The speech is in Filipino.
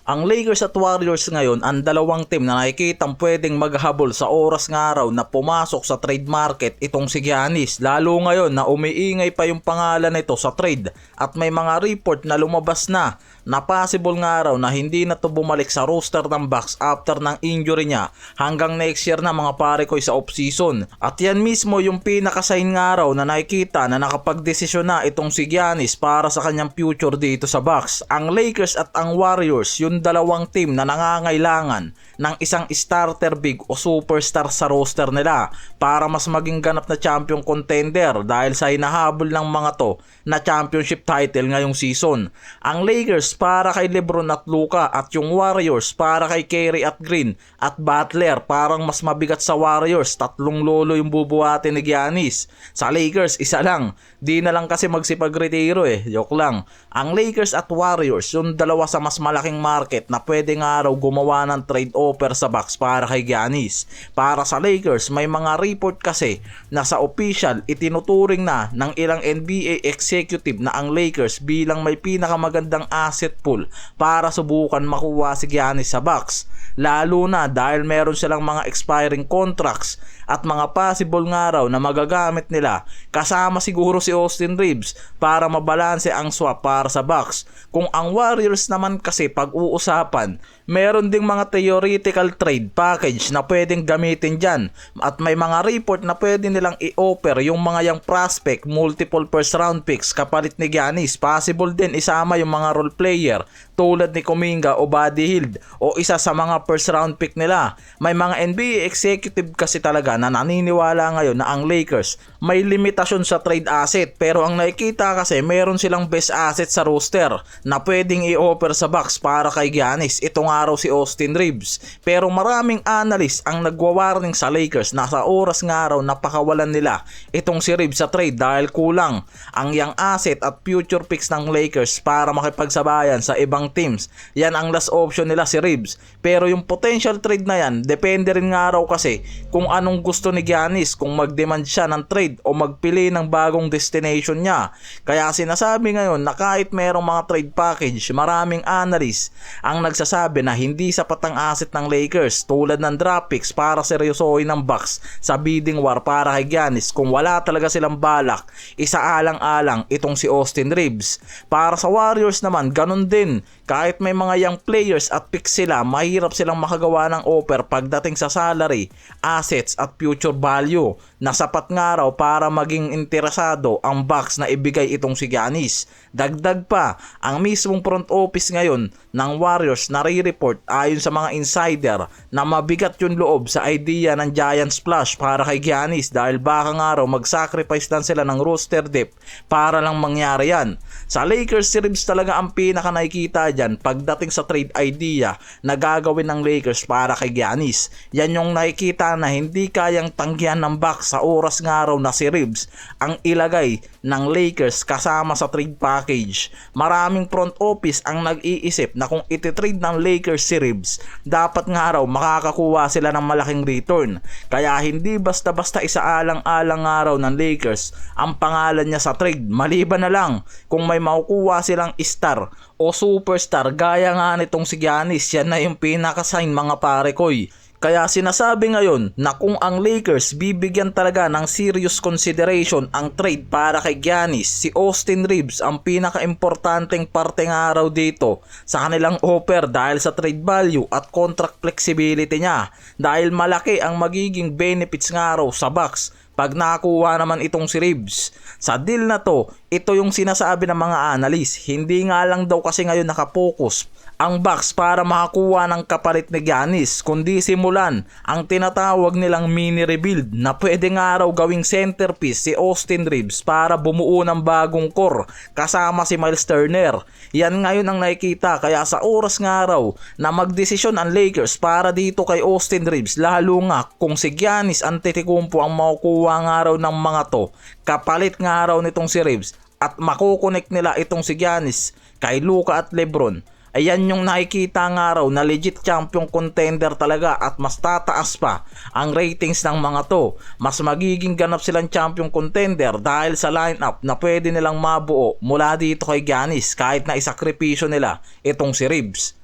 Ang Lakers at Warriors ngayon ang dalawang team na nakikitang pwedeng maghabol sa oras ng araw na pumasok sa trade market itong si Giannis. Lalo ngayon na umiingay pa yung pangalan nito sa trade at may mga report na lumabas na possible nga raw na hindi na to bumalik sa roster ng Bucks after ng injury niya hanggang next year na mga pare ko sa off-season. At yan mismo yung pinakasign nga raw na nakikita na nakapagdesisyon na itong si Giannis para sa kanyang future dito sa Bucks. Ang Lakers at ang Warriors, yung dalawang team na nangangailangan ng isang starter big o superstar sa roster nila para mas maging ganap na champion contender dahil sa hinahabol ng mga to na championship title ngayong season. Ang Lakers para kay LeBron at Luka at yung Warriors para kay Curry at Green at Butler. Parang mas mabigat sa Warriors, tatlong lolo yung bubuhatin ni Giannis. Sa Lakers, isa lang. Di na lang kasi magsipag-retiro joke lang. Ang Lakers at Warriors, yung dalawa sa mas malaking market na pwede nga raw gumawa ng trade offer sa Bucks para kay Giannis. Para sa Lakers, may mga report kasi na sa official itinuturing na ng ilang NBA executive na ang Lakers bilang may pinakamagandang asset pool para subukan makuha si Giannis sa Bucks. Lalo na dahil meron silang mga expiring contracts at mga possible nga raw na magagamit nila kasama siguro si Austin Reeves para mabalanse ang swap para sa Bucks. Kung ang Warriors naman kasi pag-uusapan, meron ding mga theoretical trade package na pwedeng gamitin dyan at may mga report na pwede nilang i-offer yung mga yung prospect, multiple first round picks kapalit ni Giannis. Possible din isama yung mga role player tulad ni Kuminga o Buddy Hield o isa sa mga first round pick nila. May mga NBA executive kasi talaga na naniniwala ngayon na ang Lakers may limitasyon sa trade asset, pero ang nakikita kasi meron silang best asset sa roster na pwedeng i-offer sa Bucks para kay Giannis. Itong araw si Austin Reeves, pero maraming analyst ang nagwa-warning sa Lakers na sa oras nga araw napakawalan nila itong si Reeves sa trade dahil kulang ang young asset at future picks ng Lakers para makipagsabayan sa ibang teams. Yan ang last option nila, si Reeves. Pero yung potential trade na yan, depende rin nga raw kasi kung anong gusto ni Giannis, kung mag-demand siya ng trade o magpili ng bagong destination niya. Kaya sinasabi ngayon na kahit merong mga trade package, maraming analyst ang nagsasabi na hindi sapat ang asset ng Lakers tulad ng draft picks para seryosohin ng Bucks sa bidding war para kay Giannis kung wala talaga silang balak isaalang-alang itong si Austin Reeves. Para sa Warriors naman, ganun din. Kahit may mga young players at picks sila, mahirap silang makagawa ng offer pagdating sa salary, assets at future value na sapat nga raw para maging interesado ang Bucks na ibigay itong si Giannis. Dagdag pa, ang mismong front office ngayon ng Warriors nare-report ayon sa mga insider na mabigat yung loob sa idea ng Giant Splash para kay Giannis dahil baka nga raw mag-sacrifice lang sila ng roster depth para lang mangyari yan. Sa Lakers, si Reeves talaga ang pinaka nakikita dyan pagdating sa trade idea na gagawin ng Lakers para kay Giannis. Yan yung nakikita na hindi kayang tanggihan ng Bucks sa oras nga raw na si Reeves ang ilagay ng Lakers kasama sa trade package. Maraming front office ang nag-iisip na kung ititrade ng Lakers si Reeves, dapat nga raw makakakuha sila ng malaking return. Kaya hindi basta-basta isaalang-alang nga raw ng Lakers ang pangalan niya sa trade, maliban na lang kung may makukuha silang star o superstar gaya nga nitong si Giannis. Yan na yung pinakasign mga pare koy. Kaya sinasabi ngayon na kung ang Lakers bibigyan talaga ng serious consideration ang trade para kay Giannis, si Austin Reeves ang pinaka-importanteng parte nga araw dito sa kanilang offer dahil sa trade value at contract flexibility niya. Dahil malaki ang magiging benefits nga araw sa Bucks pag nakakuha naman itong si Reeves. Sa deal na to, ito yung sinasabi ng mga analyst. Hindi nga lang daw kasi ngayon nakapokus ang Bucks para makakuha ng kapalit ni Giannis, kundi simulan ang tinatawag nilang mini rebuild na pwede nga raw gawing centerpiece si Austin Reeves para bumuo ng bagong core kasama si Miles Turner. Yan ngayon ang nakikita, kaya sa oras nga raw na magdesisyon ang Lakers para dito kay Austin Reeves, lalo nga kung si Giannis Antetokounmpo ang makukuha nga raw ng mga to kapalit nga raw nitong si Reeves at makukonek nila itong si Giannis kay Luka at LeBron, ayan yung nakikita nga raw na legit champion contender talaga at mas tataas pa ang ratings ng mga to. Mas magiging ganap silang champion contender dahil sa lineup na pwede nilang mabuo mula dito kay Giannis kahit na isakripisyo nila itong si Reeves.